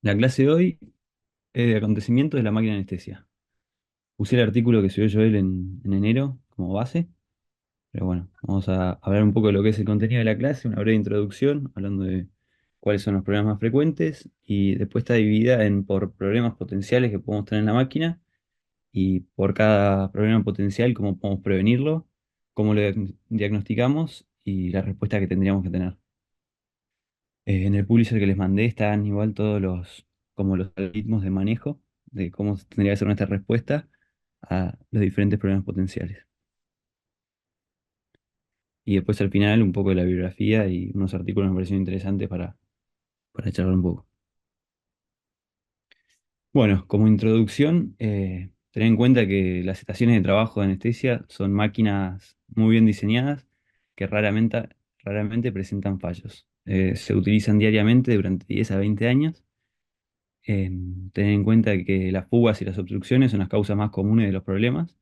La clase de hoy es de acontecimientos de la máquina de anestesia. Usé el artículo que subió Joel en enero como base, pero bueno, vamos a hablar un poco de lo que es el contenido de la clase, una breve introducción, hablando de cuáles son los problemas más frecuentes, y después está dividida por problemas potenciales que podemos tener en la máquina, y por cada problema potencial, cómo podemos prevenirlo, cómo lo diagnosticamos y la respuesta que tendríamos que tener. En el publisher que les mandé están igual todos como los algoritmos de manejo de cómo tendría que ser nuestra respuesta a los diferentes problemas potenciales. Y después al final un poco de la bibliografía y unos artículos me parecieron interesantes para charlar un poco. Bueno, como introducción, ten en cuenta que las estaciones de trabajo de anestesia son máquinas muy bien diseñadas que raramente presentan fallos. Se utilizan diariamente durante 10 a 20 años. Tener en cuenta que las fugas y las obstrucciones son las causas más comunes de los problemas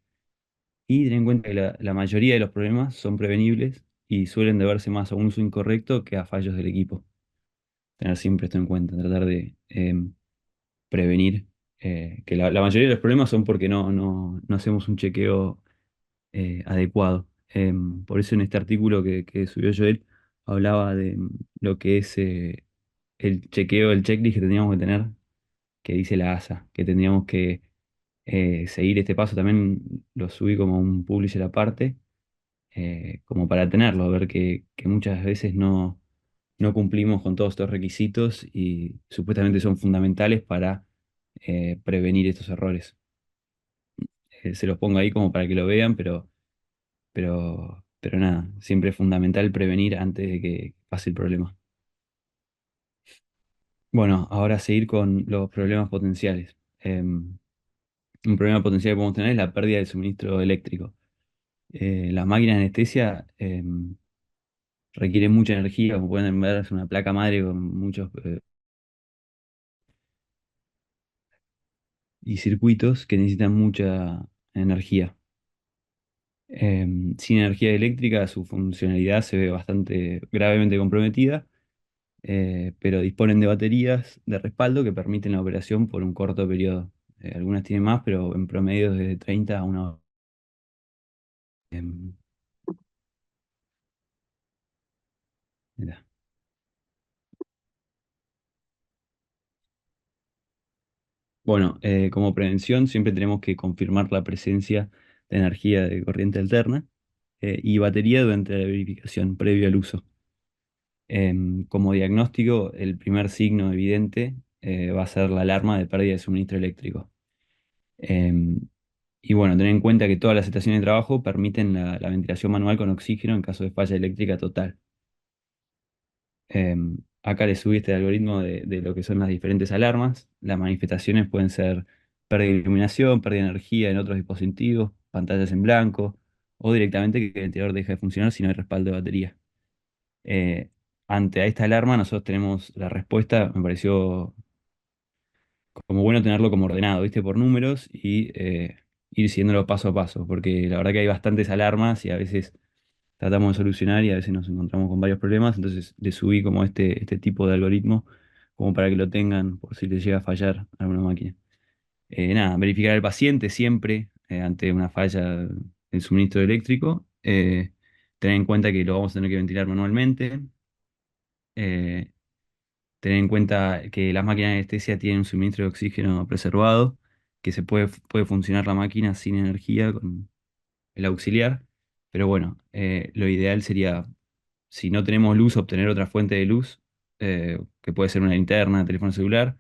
y tener en cuenta que la mayoría de los problemas son prevenibles y suelen deberse más a un uso incorrecto que a fallos del equipo. Tener siempre esto en cuenta, tratar de prevenir que la mayoría de los problemas son porque no hacemos un chequeo adecuado. Por eso en este artículo que subió Joel hablaba de lo que es el chequeo, el checklist que tendríamos que tener que dice la ASA, que tendríamos que seguir este paso. También lo subí como un publisher aparte, como para tenerlo, ver que muchas veces no cumplimos con todos estos requisitos y supuestamente son fundamentales para prevenir estos errores. Se los pongo ahí como para que lo vean, pero nada, siempre es fundamental prevenir antes de que pase el problema. Bueno, ahora seguir con los problemas potenciales. Un problema potencial que podemos tener es la pérdida del suministro eléctrico. Las máquinas de anestesia requieren mucha energía, como pueden ver, es una placa madre con muchos y circuitos que necesitan mucha energía. Sin energía eléctrica, su funcionalidad se ve bastante gravemente comprometida, pero disponen de baterías de respaldo que permiten la operación por un corto periodo. Algunas tienen más, pero en promedio de 30 a una hora. Em, Mirá. Bueno, como prevención siempre tenemos que confirmar la presencia de energía de corriente alterna y batería durante la verificación previo al uso. Como diagnóstico, el primer signo evidente va a ser la alarma de pérdida de suministro eléctrico. Em, y bueno, tener en cuenta que todas las estaciones de trabajo permiten la ventilación manual con oxígeno en caso de falla eléctrica total. Acá le subí este algoritmo de lo que son las diferentes alarmas. Las manifestaciones pueden ser pérdida de iluminación, pérdida de energía en otros dispositivos, pantallas en blanco, o directamente que el ventilador deja de funcionar si no hay respaldo de batería. Eh, Ante esta alarma, nosotros tenemos la respuesta, me pareció como bueno tenerlo como ordenado, ¿viste? Por números y ir siguiéndolo paso a paso, porque la verdad que hay bastantes alarmas y a veces tratamos de solucionar y a veces nos encontramos con varios problemas, entonces le subí como este tipo de algoritmo como para que lo tengan por si les llega a fallar alguna máquina. Nada, verificar al paciente siempre ante una falla del suministro eléctrico, tener en cuenta que lo vamos a tener que ventilar manualmente, eh, tener en cuenta que las máquinas de anestesia tienen un suministro de oxígeno preservado, que puede funcionar la máquina sin energía con el auxiliar, pero bueno, lo ideal sería, si no tenemos luz, obtener otra fuente de luz, que puede ser una linterna, teléfono celular,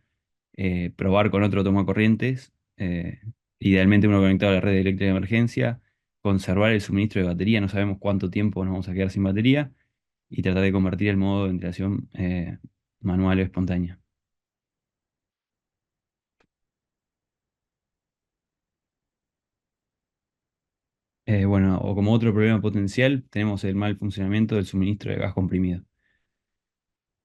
probar con otro tomacorrientes, idealmente uno conectado a la red eléctrica de emergencia, conservar el suministro de batería, no sabemos cuánto tiempo nos vamos a quedar sin batería, y tratar de convertir el modo de ventilación manual o espontánea. Bueno, o como otro problema potencial, tenemos el mal funcionamiento del suministro de gas comprimido.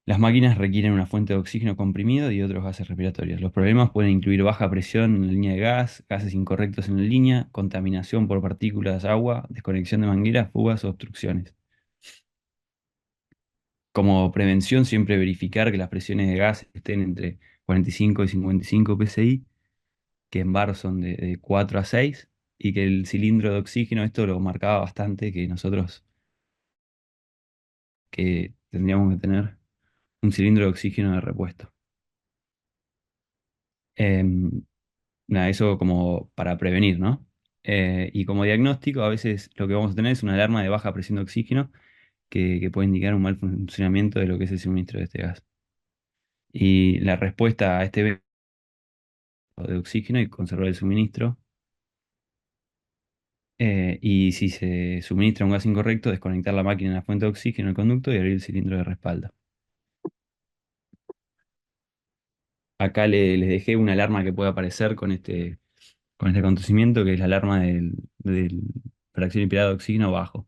Las máquinas requieren una fuente de oxígeno comprimido y otros gases respiratorios. Los problemas pueden incluir baja presión en la línea de gas, gases incorrectos en la línea, contaminación por partículas de agua, desconexión de mangueras, fugas o obstrucciones. Como prevención, siempre verificar que las presiones de gas estén entre 45 y 55 PSI, que en bar son de 4 a 6, y que el cilindro de oxígeno, esto lo marcaba bastante, que nosotros que tendríamos que tener un cilindro de oxígeno de repuesto. Em, Nada, eso como para prevenir, ¿no? Y como diagnóstico, a veces lo que vamos a tener es una alarma de baja presión de oxígeno que puede indicar un mal funcionamiento de lo que es el suministro de este gas. Y la respuesta a este evento de oxígeno y conservar el suministro. Y si se suministra un gas incorrecto, desconectar la máquina en la fuente de oxígeno del conducto y abrir el cilindro de respaldo. Acá les dejé una alarma que puede aparecer con este acontecimiento, que es la alarma del fracción inspirada de oxígeno bajo.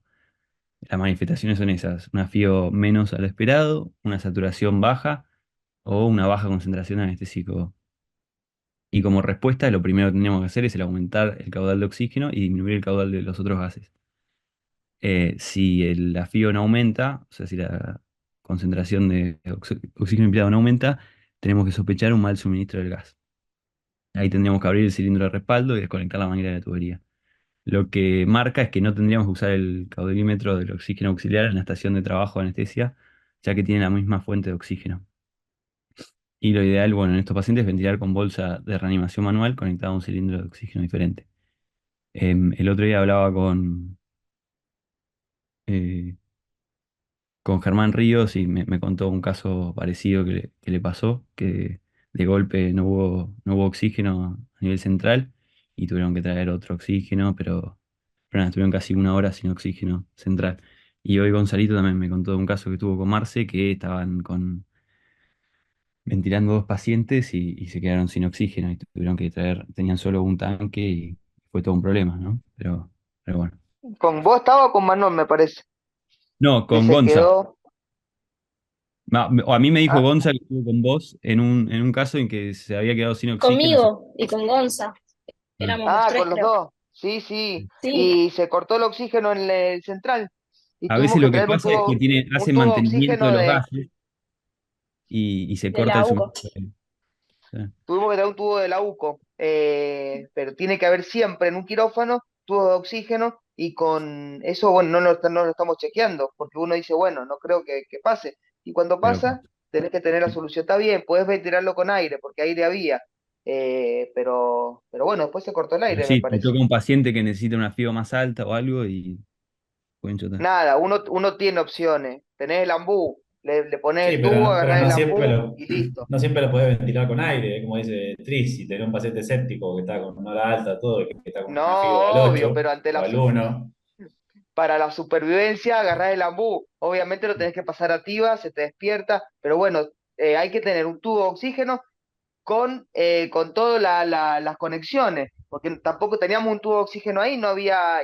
Las manifestaciones son esas: un afío menos a lo esperado, una saturación baja o una baja concentración de anestésico. Y como respuesta, lo primero que tendríamos que hacer es el aumentar el caudal de oxígeno y disminuir el caudal de los otros gases. Si el afío no aumenta, o sea, si la concentración de oxígeno empleado no aumenta, tenemos que sospechar un mal suministro del gas. Ahí tendríamos que abrir el cilindro de respaldo y desconectar la manguera de la tubería. Lo que marca es que no tendríamos que usar el caudalímetro del oxígeno auxiliar en la estación de trabajo de anestesia, ya que tiene la misma fuente de oxígeno. Y lo ideal, bueno, en estos pacientes es ventilar con bolsa de reanimación manual conectada a un cilindro de oxígeno diferente. El otro día hablaba eh, con Germán Ríos y me contó un caso parecido que le pasó, que de golpe no hubo oxígeno a nivel central y tuvieron que traer otro oxígeno, pero nada, estuvieron casi una hora sin oxígeno central. Y hoy Gonzalito también me contó de un caso que tuvo con Marce, que estaban ventilando dos pacientes y se quedaron sin oxígeno y tuvieron que traer, tenían solo un tanque y fue todo un problema, ¿no? Pero bueno. Con vos estaba o con Manuel, me parece, No, que con se Gonza. quedó. O a mí me dijo Ah, Gonza que estuvo con vos en un caso en que se había quedado sin oxígeno. Conmigo y con Gonza, Ah, éramos los tres, con los creo. dos. Sí, sí. Sí, Y se cortó el oxígeno en el central. Y a tuvimos veces que lo que traer pasa es que un hacen tubo de mantenimiento de oxígeno los de. gases y se de corta la el UCO. suministro. Sí. Tuvimos que traer un tubo de la UCO. Pero tiene que haber siempre en un quirófano tubo de oxígeno. Y con eso, bueno, no lo estamos chequeando. Porque uno dice, bueno, no creo que pase. Y cuando Pero, pasa, tenés que tener la solución. Está bien, puedes ventilarlo con aire, porque aire había. Pero bueno, después se cortó el pero aire, me sí, te parece. toca un paciente que necesita una FIO más alta o algo y pueden chotar. Nada, uno tiene opciones. Tenés el ambú, le pones Sí, el tubo, pero agarrás el ambú y listo. no siempre lo podés ventilar con aire, como dice Tris, si tenés un paciente séptico que está con una hora alta, todo, que está con una FIO al No, obvio, 8 pero o al 1. para la supervivencia agarrás el ambú. Obviamente lo tenés que pasar activa, se te despierta, pero bueno, hay que tener un tubo de oxígeno con todas las conexiones, porque tampoco teníamos un tubo de oxígeno ahí, no había,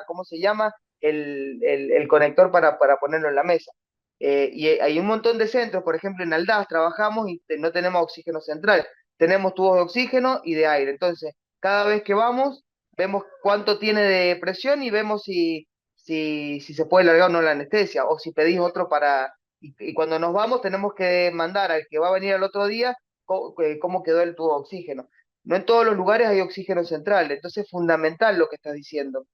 ¿cómo se llama? El conector para ponerlo en la mesa. Y hay un montón de centros, por ejemplo, en Aldaz trabajamos y no tenemos oxígeno central, tenemos tubos de oxígeno y de aire. Entonces, cada vez que vamos, vemos cuánto tiene de presión y vemos si se puede largar o no la anestesia, o si pedís otro para. Y cuando nos vamos, tenemos que mandar al que va a venir al otro día cómo quedó el tubo de oxígeno. No en todos los lugares hay oxígeno central, entonces es fundamental lo que estás diciendo,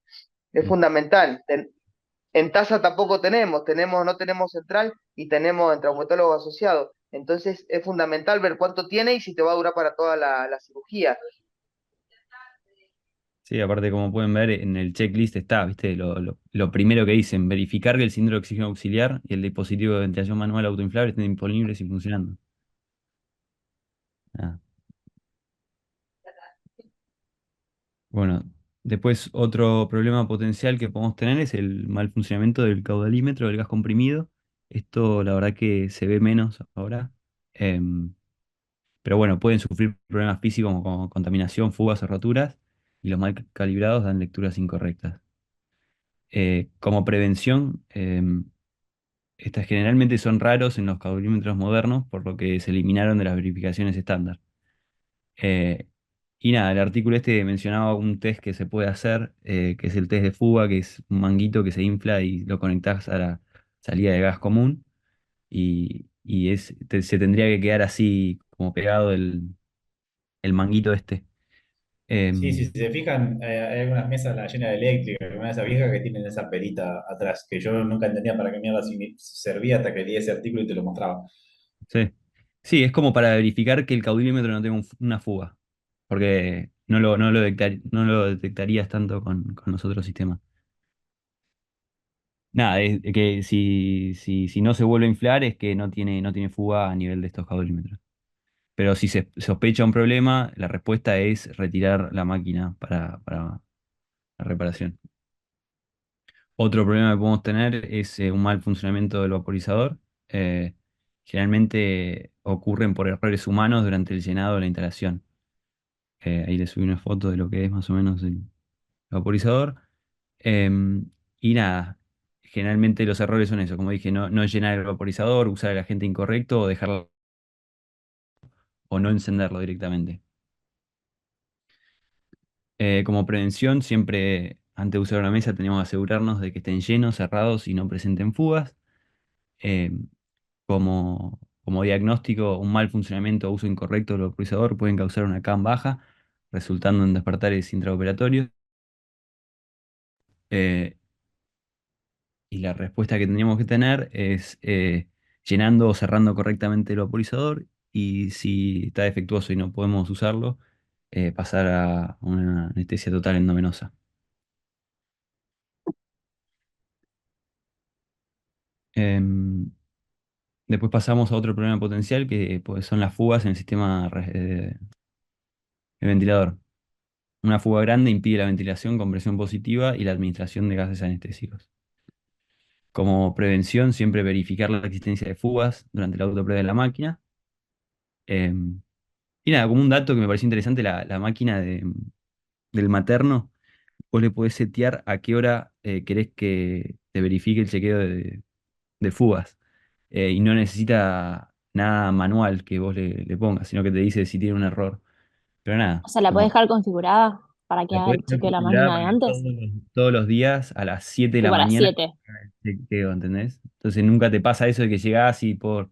es Sí. fundamental. En tasa tampoco no tenemos central y tenemos en traumatólogo asociado. Entonces es fundamental ver cuánto tiene y si te va a durar para toda la cirugía. Sí, aparte, como pueden ver, en el checklist está, ¿viste? Lo primero que dicen: verificar que el cilindro de oxígeno auxiliar y el dispositivo de ventilación manual autoinflable estén disponibles y funcionando. Ah. Bueno, después otro problema potencial que podemos tener es el mal funcionamiento del caudalímetro del gas comprimido. Esto la verdad que se ve menos ahora. Em, pero bueno, pueden sufrir problemas físicos como contaminación, fugas o roturas, y los mal calibrados dan lecturas incorrectas. Como prevención, estas generalmente son raros en los caudalímetros modernos, por lo que se eliminaron de las verificaciones estándar. Eh, y nada, el artículo este mencionaba un test que se puede hacer, que es el test de fuga, que es un manguito que se infla y lo conectás a la salida de gas común. y se tendría que quedar así como pegado el manguito este. Sí, sí, Em, si se fijan, hay algunas mesas la llena de eléctrica, una esa vieja que tienen esa perita atrás, que yo nunca entendía para qué mierda servía hasta que leí ese artículo y te lo mostraba. sí. Sí, es como para verificar que el caudilímetro no tenga una fuga, porque no lo detectarías tanto con los otros sistemas. Nada, es que si no se vuelve a inflar es que no tiene fuga a nivel de estos caudalímetros. Pero si se sospecha un problema, la respuesta es retirar la máquina para la reparación. Otro problema que podemos tener es un mal funcionamiento del vaporizador. Eh, Generalmente ocurren por errores humanos durante el llenado de la instalación. Ahí les subí una foto de lo que es más o menos el vaporizador. Em, y nada, generalmente los errores son eso, como dije, no llenar el vaporizador, usar el agente incorrecto o dejarlo o no encenderlo directamente. Como prevención, siempre antes de usar una mesa tenemos que asegurarnos de que estén llenos, cerrados y no presenten fugas. Em, como diagnóstico, un mal funcionamiento o uso incorrecto del vaporizador pueden causar una CAM baja, resultando en despertares intraoperatorios. Eh, y la respuesta que tendríamos que tener es llenando o cerrando correctamente el vaporizador y si está defectuoso y no podemos usarlo, pasar a una anestesia total endovenosa. Em, Después pasamos a otro problema potencial que pues, son las fugas en el sistema de ventilador. Una fuga grande impide la ventilación con presión positiva y la administración de gases anestésicos. Como prevención, siempre verificar la existencia de fugas durante la autoprueba de la máquina. Em, y nada, como un dato que me pareció interesante, la máquina del materno, vos le podés setear a qué hora querés que te verifique el chequeo de fugas. Y no necesita nada manual que vos le pongas, sino que te dice si tiene un error. Pero O nada, sea, la podés como dejar configurada para que la haga podés el tener chequeo de la configurada máquina para de que antes, todos los días a las 7 de la tipo a las mañana 7. haga el chequeo, ¿entendés? Entonces nunca te pasa eso de que llegás y por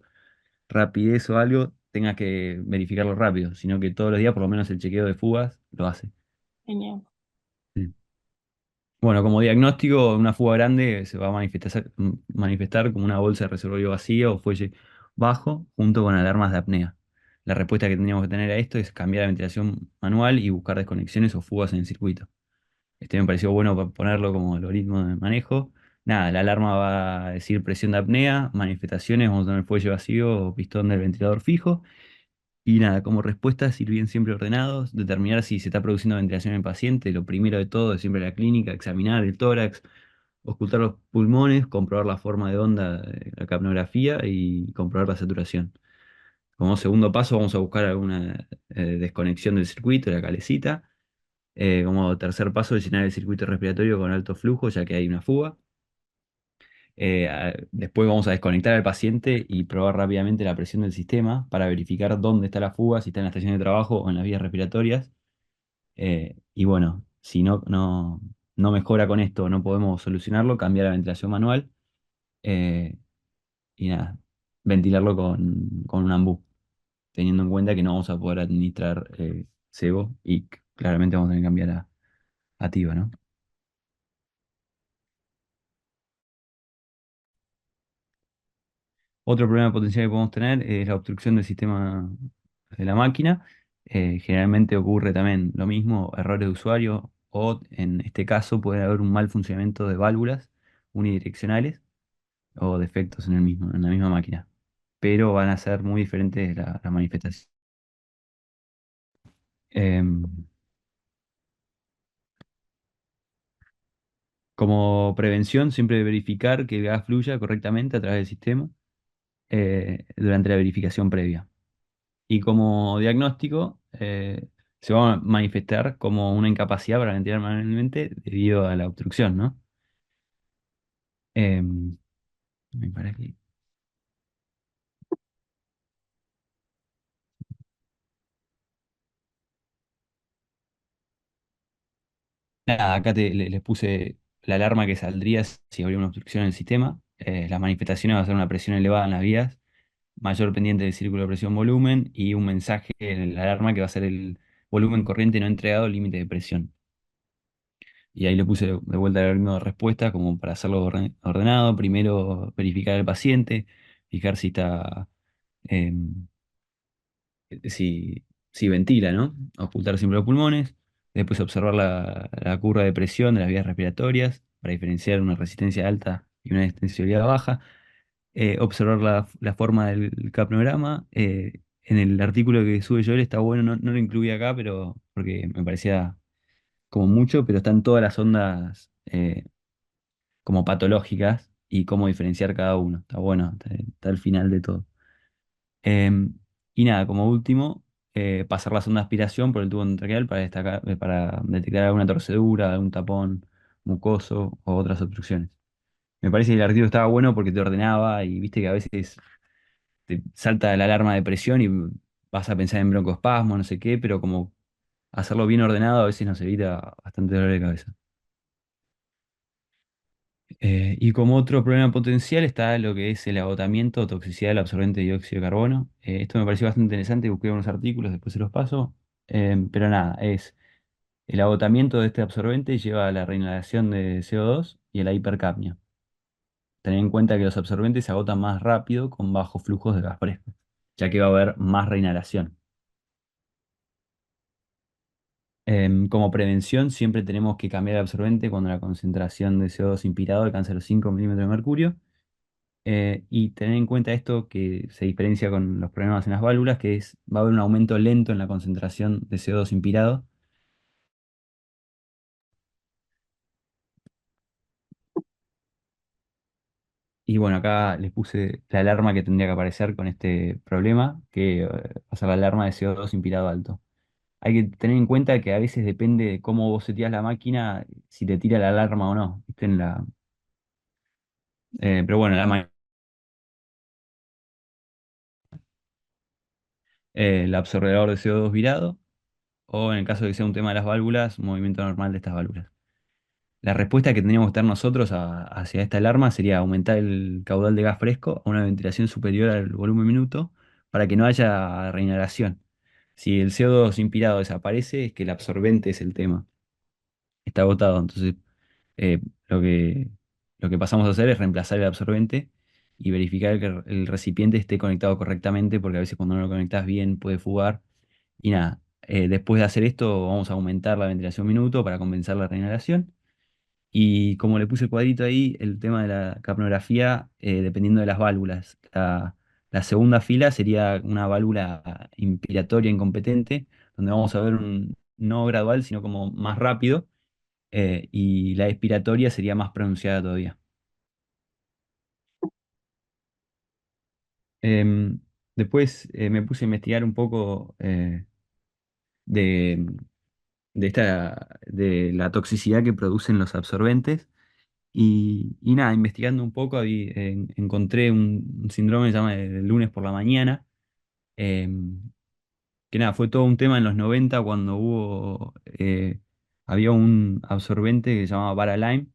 rapidez o algo tengas que verificarlo rápido, sino que todos los días por lo menos el chequeo de fugas lo hace. Genial. Sí. Bueno, como diagnóstico, una fuga grande se va a manifestar como una bolsa de reservorio vacía o fuelle bajo junto con alarmas de apnea. La respuesta que tendríamos que tener a esto es cambiar la ventilación manual y buscar desconexiones o fugas en el circuito. Este me pareció bueno para ponerlo como algoritmo de manejo. Nada, la alarma va a decir presión de apnea, manifestaciones, vamos a tener fuelle vacío o pistón del ventilador fijo. Y nada, como respuesta, ir bien siempre ordenados, determinar si se está produciendo ventilación en el paciente. Lo primero de todo es siempre la clínica, examinar el tórax, ocultar los pulmones, comprobar la forma de onda de la capnografía y comprobar la saturación. Como segundo paso, vamos a buscar alguna desconexión del circuito, de la calecita. Como tercer paso, llenar el circuito respiratorio con alto flujo, ya que hay una fuga. Después vamos a desconectar al paciente y probar rápidamente la presión del sistema para verificar dónde está la fuga, si está en la estación de trabajo o en las vías respiratorias. Y bueno, si no mejora con esto, no podemos solucionarlo, cambiar la ventilación manual eh, y nada, ventilarlo con un ambú, teniendo en cuenta que no vamos a poder administrar sebo y claramente vamos a tener que cambiar a TIVA, ¿no? Otro problema potencial que podemos tener es la obstrucción del sistema de la máquina. Generalmente ocurre también lo mismo, errores de usuario o en este caso puede haber un mal funcionamiento de válvulas unidireccionales o defectos en la misma máquina. Pero van a ser muy diferentes las manifestaciones. Em, Como prevención, siempre verificar que el gas fluya correctamente a través del sistema durante la verificación previa. Y como diagnóstico, se va a manifestar como una incapacidad para ventilar manualmente debido a la obstrucción, ¿no? Em, Me parece que- Nada, acá les puse la alarma que saldría si habría una obstrucción en el sistema. Las manifestaciones va a ser una presión elevada en las vías, mayor pendiente del círculo de presión-volumen y un mensaje en la alarma que va a ser el volumen corriente no entregado, límite de presión. Y ahí le puse de vuelta el algoritmo de respuesta como para hacerlo ordenado. Primero verificar al paciente, fijar si está, em, si, si ventila, ¿no? Ocultar siempre los pulmones. Después observar la curva de presión de las vías respiratorias para diferenciar una resistencia alta y una extensibilidad baja. Observar la forma del capnograma. En el artículo que sube Joel está bueno, no lo incluí acá, pero porque me parecía como mucho, pero están todas las ondas como patológicas y cómo diferenciar cada uno. Está bueno, está al final de todo. Em, y nada, como último, pasar la sonda de aspiración por el tubo endotraqueal para detectar alguna torcedura, algún tapón mucoso o otras obstrucciones. Me parece que el artículo estaba bueno porque te ordenaba y viste que a veces te salta la alarma de presión y vas a pensar en broncoespasmo, no sé qué, pero como hacerlo bien ordenado a veces nos evita bastante dolor de cabeza. Y como otro problema potencial está lo que es el agotamiento o toxicidad del absorbente de dióxido de carbono. Esto me pareció bastante interesante, busqué unos artículos, después se los paso. Pero nada, es el agotamiento de este absorbente lleva a la reinhalación de CO2 y a la hipercapnia. Tener en cuenta que los absorbentes se agotan más rápido con bajos flujos de gas fresco, ya que va a haber más reinhalación. Como prevención, siempre tenemos que cambiar el absorbente cuando la concentración de CO2 inspirado alcanza los 5 milímetros de mercurio. Y tener en cuenta esto que se diferencia con los problemas en las válvulas, que es, va a haber un aumento lento en la concentración de CO2 inspirado. Y bueno, acá les puse la alarma que tendría que aparecer con este problema, que va a ser la alarma de CO2 inspirado alto. Hay que tener en cuenta que a veces depende de cómo vos seteás la máquina, si te tira la alarma o no. ¿Viste? Pero bueno, el absorbedor de CO2 virado, o en el caso de que sea un tema de las válvulas, movimiento normal de estas válvulas. La respuesta que tendríamos que dar nosotros hacia esta alarma sería aumentar el caudal de gas fresco a una ventilación superior al volumen minuto para que no haya reinhalación. Si el CO2 inspirado desaparece, es que el absorbente es el tema. Está agotado. Entonces, eh, lo que, lo que pasamos a hacer es reemplazar el absorbente y verificar que el recipiente esté conectado correctamente, porque a veces cuando no lo conectas bien puede fugar. Y nada, después de hacer esto, vamos a aumentar la ventilación minuto para compensar la reinhalación. Y como le puse el cuadrito ahí, el tema de la capnografía, dependiendo de las válvulas. La segunda fila sería una válvula inspiratoria incompetente, donde vamos a ver un no gradual, sino como más rápido, y la expiratoria sería más pronunciada todavía. Em, Después me puse a investigar un poco de, de la toxicidad que producen los absorbentes. Y nada, investigando un poco, encontré un síndrome que se llama el lunes por la mañana, em, que nada, fue todo un tema en los 90 cuando había un absorbente que se llamaba Baralime,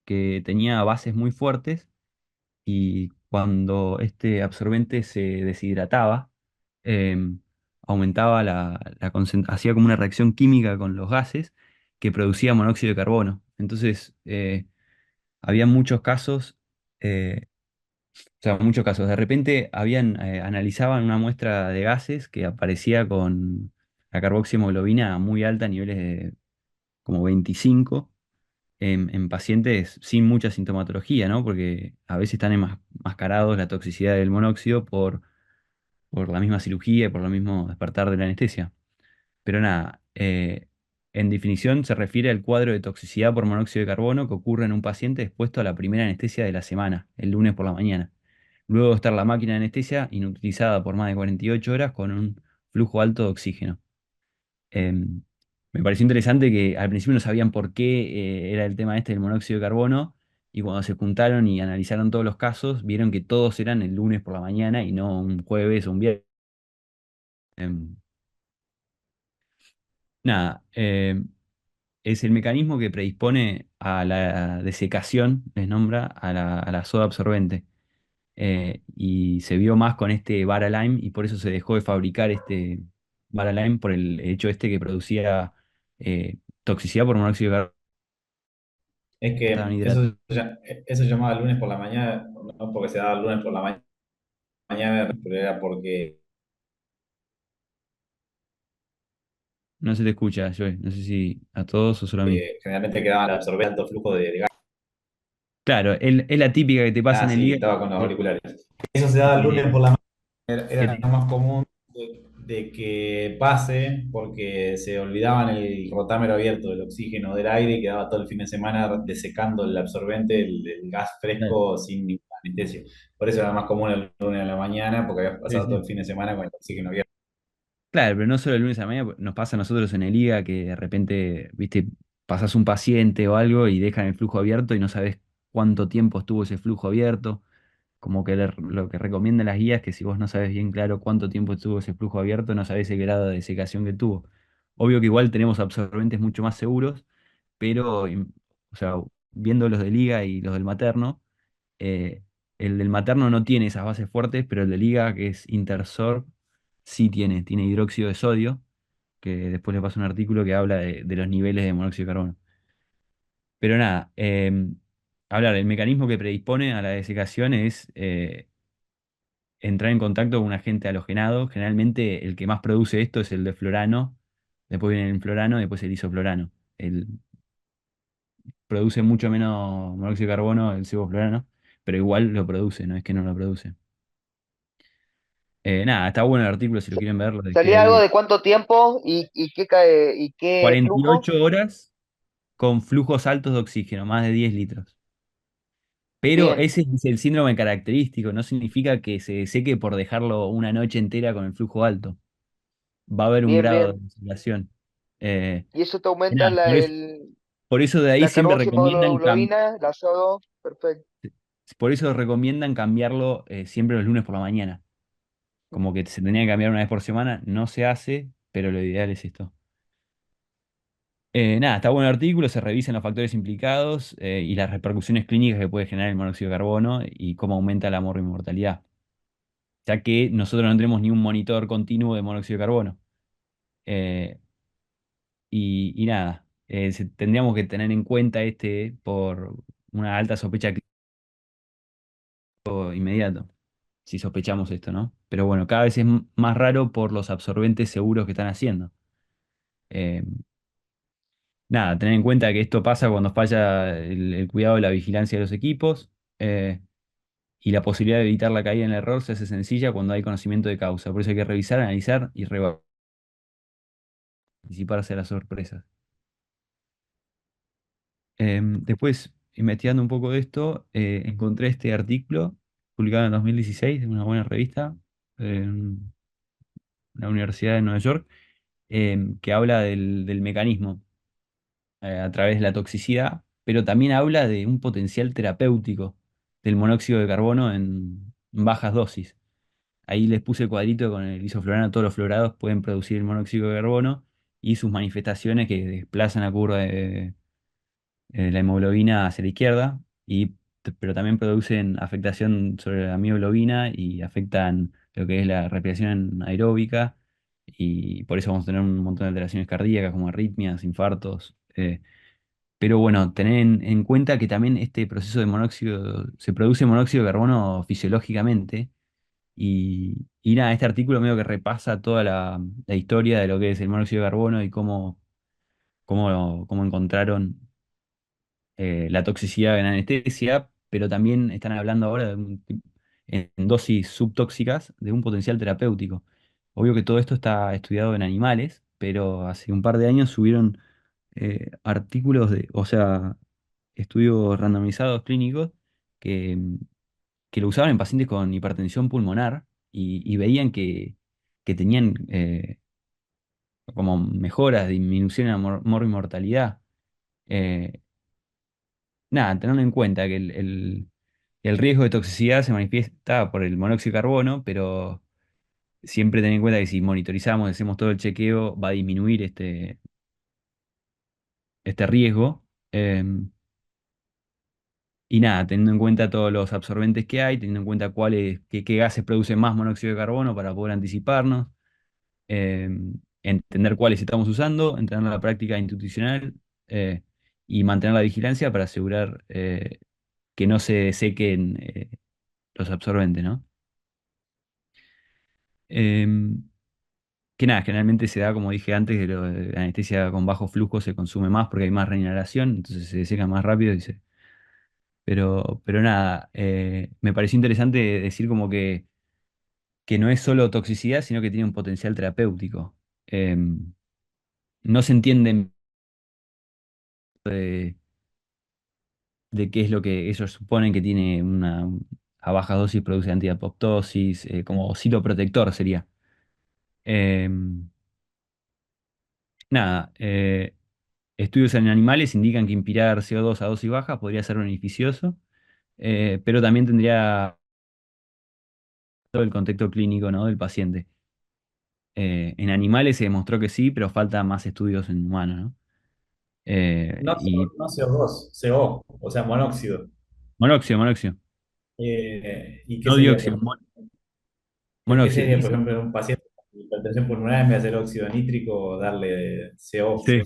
que tenía bases muy fuertes y cuando este absorbente se deshidrataba, em, aumentaba hacía como una reacción química con los gases que producía monóxido de carbono. Entonces, había muchos casos, o sea, muchos casos. De repente analizaban una muestra de gases que aparecía con la carboxihemoglobina muy alta, a niveles de como 25, en pacientes sin mucha sintomatología, ¿no? Porque a veces están enmascarados la toxicidad del monóxido por la misma cirugía y por lo mismo despertar de la anestesia. Pero nada, en definición se refiere al cuadro de toxicidad por monóxido de carbono que ocurre en un paciente expuesto a la primera anestesia de la semana, el lunes por la mañana. Luego de estar la máquina de anestesia inutilizada por más de 48 horas con un flujo alto de oxígeno. Em, Me pareció interesante que al principio no sabían por qué era el tema este del monóxido de carbono, y cuando se juntaron y analizaron todos los casos, vieron que todos eran el lunes por la mañana y no un jueves o un viernes. Em, Nada, es el mecanismo que predispone a la desecación, les nombra, a la soda absorbente. y se vio más con este Varalyme y por eso se dejó de fabricar este Varalyme por el hecho este que producía toxicidad por monóxido de Es que carbono. eso se llamaba lunes por la mañana, no porque se daba el lunes por la mañana, pero era porque No se te escucha, Joey. No sé si a todos o solo a mí. generalmente quedaba al absorber alto flujo de gas. Claro, es la típica que te pasa Ah, en el sí, hígado, estaba con los que, auriculares. Eso se que daba el lunes te, por la mañana. Era que lo te- más común de que pase porque se olvidaban el rotámero abierto del oxígeno del aire y quedaba todo el fin de semana desecando el absorbente, el gas claro, fresco sin ninguna anestesia. Por eso era más común el lunes a la mañana porque había sí, pasado todo sí. el fin de semana con el oxígeno abierto. Claro, pero no solo el lunes a la mañana, nos pasa a nosotros en el IGA que de repente, viste, pasás un paciente o algo y dejan el flujo abierto y no sabes cuánto tiempo estuvo ese flujo abierto. Como que lo que recomiendan las guías es que si vos no sabes bien claro cuánto tiempo estuvo ese flujo abierto, no sabés el grado de desecación que tuvo. Obvio que igual tenemos absorbentes mucho más seguros, pero, o sea, viendo los del IGA y los del materno, eh, el del materno no tiene esas bases fuertes, pero el del IGA, que es Intersorb, sí tiene hidróxido de sodio, que después le paso un artículo que habla de los niveles de monóxido de carbono. Pero nada, hablar, el mecanismo que predispone a la desecación es entrar en contacto con un agente halogenado. Generalmente el que más produce esto es el de fluorano, después viene el fluorano, después el isoflorano. El, produce mucho menos monóxido de carbono el sevoflurano, pero igual lo produce, no es que no lo produce. Nada, está bueno el artículo si lo quieren ver, lo dejé ¿Salía algo ahí. de cuánto tiempo y qué flujo? 48 horas con flujos altos de oxígeno, más de 10 litros. Pero Bien, ese es el síndrome característico, no significa que se seque por dejarlo una noche entera con el flujo alto. Va a haber un bien, grado de bien. oxidación. Eh, Y eso te aumenta nada, por eso de ahí la siempre recomiendan carboximoglobina, la CO2. Perfecto. por eso recomiendan cambiarlo siempre los lunes por la mañana. Como que se tenía que cambiar una vez por semana, no se hace, pero lo ideal es esto. Nada, está bueno el artículo, se revisan los factores implicados y las repercusiones clínicas que puede generar el monóxido de carbono y cómo aumenta la mortalidad, ya que nosotros no tenemos ni un monitor continuo de monóxido de carbono. Eh, y nada, tendríamos que tener en cuenta este por una alta sospecha clínico inmediato, si sospechamos esto, ¿no? Pero bueno, cada vez es más raro por los absorbentes seguros que están haciendo. Eh, Nada, tener en cuenta que esto pasa cuando falla el cuidado de la vigilancia de los equipos y la posibilidad de evitar la caída en el error se hace sencilla cuando hay conocimiento de causa. Por eso hay que revisar, analizar y anticiparse a las sorpresas. Después, investigando un poco de esto, encontré este artículo publicado en 2016 en una buena revista en la Universidad de Nueva York que habla del mecanismo a través de la toxicidad, pero también habla de un potencial terapéutico del monóxido de carbono en bajas dosis. Ahí les puse el cuadrito con el isoflurano, todos los fluorados pueden producir el monóxido de carbono y sus manifestaciones que desplazan la curva de la hemoglobina hacia la izquierda, pero también producen afectación sobre la mioglobina y afectan lo que es la respiración aeróbica y por eso vamos a tener un montón de alteraciones cardíacas como arritmias, infartos. Pero bueno, tener en cuenta que también este proceso de monóxido, se produce monóxido de carbono fisiológicamente. Y nada, este artículo medio que repasa toda la historia de lo que es el monóxido de carbono y cómo encontraron la toxicidad en anestesia, pero también están hablando ahora en dosis subtóxicas de un potencial terapéutico. Obvio que todo esto está estudiado en animales, pero hace un par de años subieron artículos o sea, estudios randomizados clínicos que, que lo usaban en pacientes con hipertensión pulmonar y veían que tenían como mejoras, disminución en la mortalidad. Eh, Nada, teniendo en cuenta que el riesgo de toxicidad se manifiesta por el monóxido de carbono, pero siempre ten en cuenta que si monitorizamos, hacemos todo el chequeo, va a disminuir este riesgo. Y nada, teniendo en cuenta todos los absorbentes que hay, teniendo en cuenta qué gases producen más monóxido de carbono para poder anticiparnos, eh, entender cuáles estamos usando, entrenar la práctica institucional eh, y mantener la vigilancia para asegurar que no se sequen los absorbentes, ¿no? Em, que nada, generalmente se da, como dije antes, que la anestesia con bajo flujo se consume más porque hay más reinhalación, entonces se seca más rápido pero nada, me pareció interesante decir como que no es solo toxicidad, sino que tiene un potencial terapéutico. No se entiende de, de qué es lo que ellos suponen que tiene a baja dosis produce antiapoptosis, como citoprotector sería. Em, Nada, estudios en animales indican que inspirar CO2 a dosis baja podría ser beneficioso, pero también tendría todo el contexto clínico, ¿no?, del paciente. En animales se demostró que sí, pero falta más estudios en humanos, ¿no? No, Y no CO2, CO, o sea, monóxido. monóxido, ¿Y qué no sería, dióxido, qué monóxido. sería, por ejemplo, en un paciente con hipertensión pulmonar, en vez de hacer óxido nítrico, darle CO? Sí,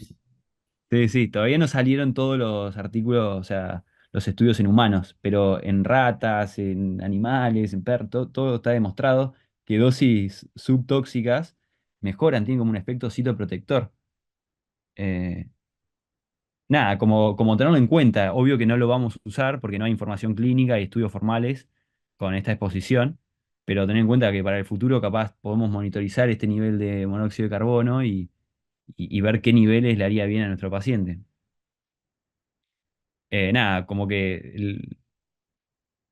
sí, sí, todavía no salieron todos los artículos, o sea, los estudios en humanos, pero en ratas, en animales, en perros, todo está demostrado que dosis subtóxicas mejoran, tienen como un efecto citoprotector. Eh, Nada, como tenerlo en cuenta, obvio que no lo vamos a usar porque no hay información clínica y estudios formales con esta exposición, pero tener en cuenta que para el futuro capaz podemos monitorizar este nivel de monóxido de carbono y ver qué niveles le haría bien a nuestro paciente. Nada, como que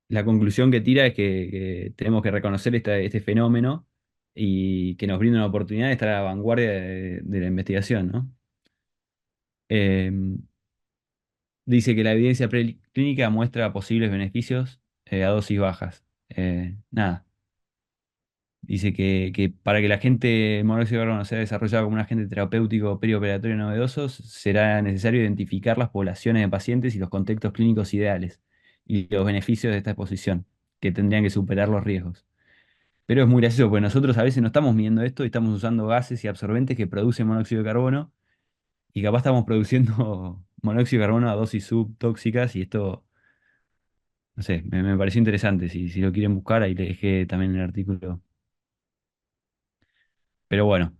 la conclusión que tira es que tenemos que reconocer este fenómeno y que nos brinda una oportunidad de estar a la vanguardia de la investigación, ¿no? Em, Dice que la evidencia preclínica muestra posibles beneficios a dosis bajas. Nada, dice que para que la agente monóxido de carbono sea desarrollado como un agente terapéutico perioperatorio novedoso, será necesario identificar las poblaciones de pacientes y los contextos clínicos ideales y los beneficios de esta exposición, que tendrían que superar los riesgos. Pero es muy gracioso, porque nosotros a veces no estamos midiendo esto y estamos usando gases y absorbentes que producen monóxido de carbono y capaz estamos produciendo monóxido de carbono a dosis subtóxicas y esto, no sé, me pareció interesante. Si lo quieren buscar, ahí le dejé también el artículo. Pero bueno,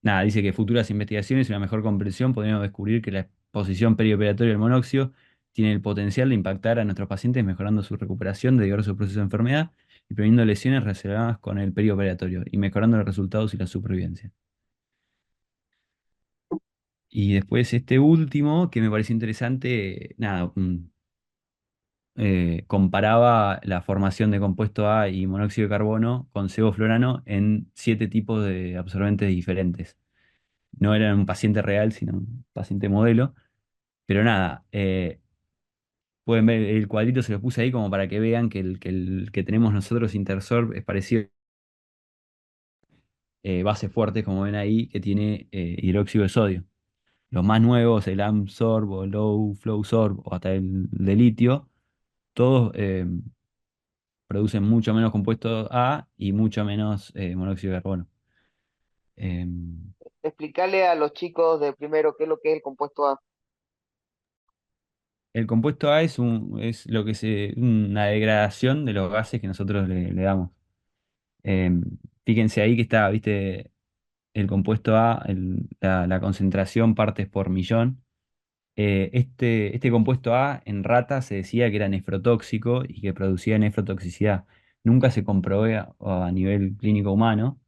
nada, dice que futuras investigaciones y una mejor comprensión podrían descubrir que la exposición perioperatoria del monóxido tiene el potencial de impactar a nuestros pacientes mejorando su recuperación de diversos procesos de enfermedad y previniendo lesiones relacionadas con el perioperatorio y mejorando los resultados y la supervivencia. Y después este último, que me pareció interesante, nada, comparaba la formación de compuesto A y monóxido de carbono con sevoflurano en 7 tipos de absorbentes diferentes. No era un paciente real, sino un paciente modelo. Pero nada, pueden ver el cuadrito, se lo puse ahí como para que vean que el que tenemos nosotros, Intersorb, es parecido bases fuertes, como ven ahí, que tiene hidróxido de sodio. Los más nuevos, el AmSorb o Low Flow Sorb o hasta el de litio, todos producen mucho menos compuesto A y mucho menos monóxido de carbono. Em, Explicarle a los chicos de primero qué es lo que es el compuesto A. el compuesto A es lo que una degradación de los gases que nosotros le damos. Em, Fíjense ahí que está, viste, el compuesto A, la concentración partes por millón. Este compuesto A en ratas se decía que era nefrotóxico y que producía nefrotoxicidad. Nunca se comprobó a nivel clínico humano,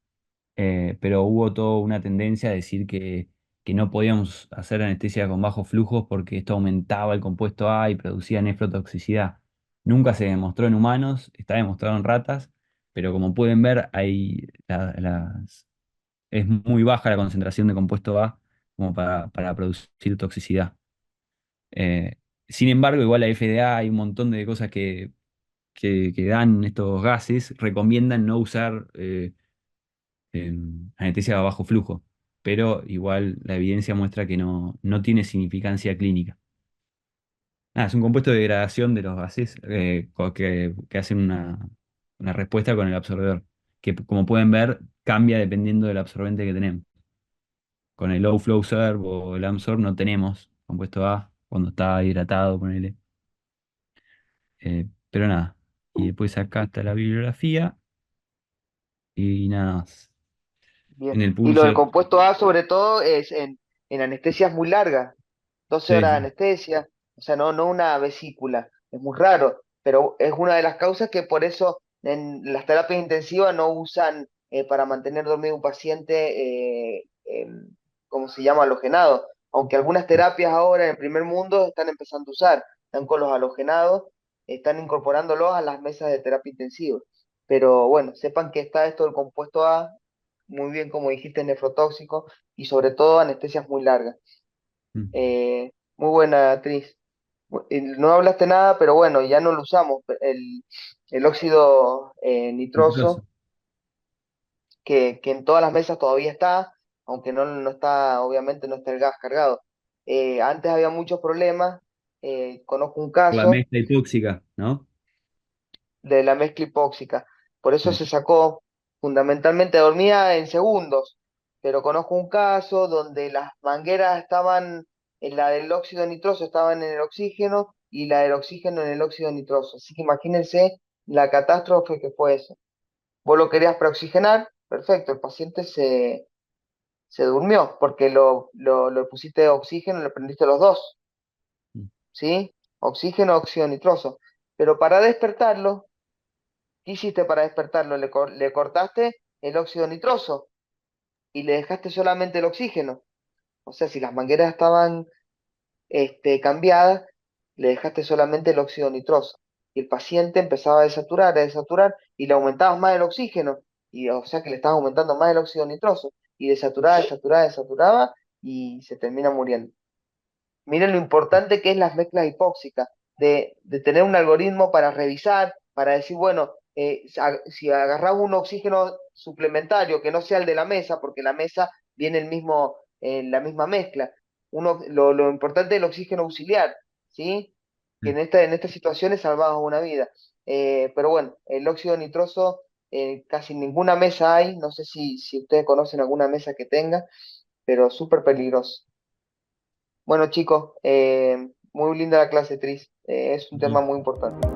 pero hubo toda una tendencia a decir que no podíamos hacer anestesia con bajos flujos porque esto aumentaba el compuesto A y producía nefrotoxicidad. Nunca se demostró en humanos, está demostrado en ratas, pero como pueden ver, es muy baja la concentración de compuesto A como para producir toxicidad. Eh, Sin embargo, igual la FDA hay un montón de cosas que dan estos gases, recomiendan no usar anestesia a bajo flujo, pero igual la evidencia muestra que no tiene significancia clínica. Nada, es un compuesto de degradación de los gases que hacen una respuesta con el absorbedor, que como pueden ver cambia dependiendo del absorbente que tenemos. Con el low flow serve o el Amsor no tenemos compuesto A cuando está hidratado, ponele. Pero nada, y después acá está la bibliografía y nada más. Bien. En el Y lo del pulser, compuesto A, sobre todo, es en anestesias muy largas, 12 sí, horas de sí, anestesia, o sea, no una vesícula, es muy raro, pero es una de las causas que por eso en las terapias intensivas no usan para mantener dormido un paciente, ¿cómo se llama? Halogenado, aunque algunas terapias ahora en el primer mundo están empezando a usar, están con los halogenados, están incorporándolos a las mesas de terapia intensiva. Pero bueno, sepan que está esto del compuesto A, muy bien, como dijiste, nefrotóxico y sobre todo anestesias muy largas. mm, Muy buena actriz. No hablaste nada, pero bueno, ya no lo usamos. El óxido nitroso. nitroso, que en todas las mesas todavía está, aunque no está, obviamente no está el gas cargado. Antes había muchos problemas. Conozco un Por la caso mezcla hipóxica, ¿no? de la mezcla hipóxica. Por eso Sí. se sacó, fundamentalmente dormía en segundos, pero conozco un caso donde las mangueras estaban, en la del óxido nitroso estaban en el oxígeno y la del oxígeno en el óxido nitroso. Así que imagínense la catástrofe que fue eso. Vos lo querías preoxigenar, perfecto, el paciente se durmió porque lo pusiste oxígeno, le prendiste los dos, Mm. ¿sí? Oxígeno, óxido nitroso. Pero para despertarlo, ¿qué hiciste para despertarlo? Le cortaste el óxido nitroso y le dejaste solamente el oxígeno. O sea, si las mangueras estaban cambiadas, le dejaste solamente el óxido nitroso. Y el paciente empezaba a desaturar, y le aumentabas más el oxígeno. Y, o sea que le estabas aumentando más el óxido nitroso. Y desaturaba, desaturaba, desaturaba, y se termina muriendo. Miren lo importante que es las mezclas hipóxicas, de tener un algoritmo para revisar, para decir, bueno, si agarrás un oxígeno suplementario que no sea el de la mesa, porque la mesa viene la misma mezcla. Lo importante es el oxígeno auxiliar, ¿sí? Que Sí. en estas situaciones salvamos una vida. Pero bueno, el óxido nitroso, casi ninguna mesa hay, no sé si ustedes conocen alguna mesa que tenga, pero súper peligroso. Bueno, chicos, muy linda la clase, Tris. Es un tema Ujú. muy importante.